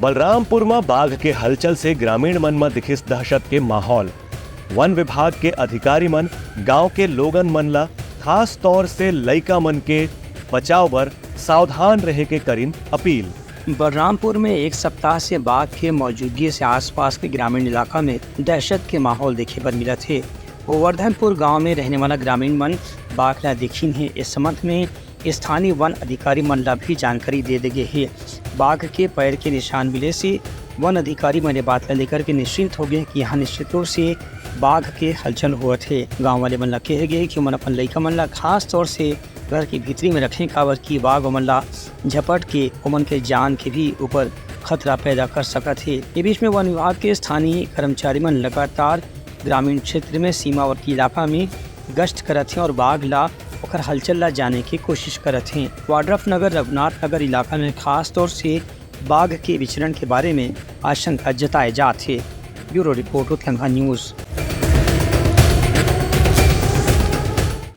बलरामपुर में बाघ के हलचल से ग्रामीण मन में दिखिस दहशत के माहौल। वन विभाग के अधिकारी मन गांव के लोगन मन ला खास तौर से लइका मन के बचाव बर सावधान रहे के करीन अपील। बलरामपुर में एक सप्ताह से बाघ के मौजूदगी से आसपास के ग्रामीण इलाका में दहशत के माहौल देखे पर मिला थे। गोवर्धनपुर गांव में रहने वाला ग्रामीण मन बाघ ला देखीन है। इस संबंध में स्थानीय वन अधिकारी मन ला भी जानकारी दे दी गई है। बाघ के पैर के निशान मिले से वन अधिकारी मैंने बात ला लेकर के निश्चिंत हो गए कि यहाँ निश्चित रूप से बाघ के हलचल हुए थे। गाँव वाले मन ला कहे गए कि मन अपन लइका मन ला खास तौर से घर की भीतरी में रखें, काबर की बाघ मन ला झपट के उमन के जान के भी ऊपर खतरा पैदा कर सकत है। ये बीच में वन विभाग के स्थानीय कर्मचारी मन लगातार ग्रामीण क्षेत्र में सीमावर्ती इलाका में गश्त करत हैं और बाघ ला ओकर हलचल ला जाने की कोशिश करत हैं। वाड्रफ नगर रघुनाथ नगर इलाका में खास तौर से बाघ के विचरण के बारे में आशंका जताए जात है। Bureau report Uttarakhand news.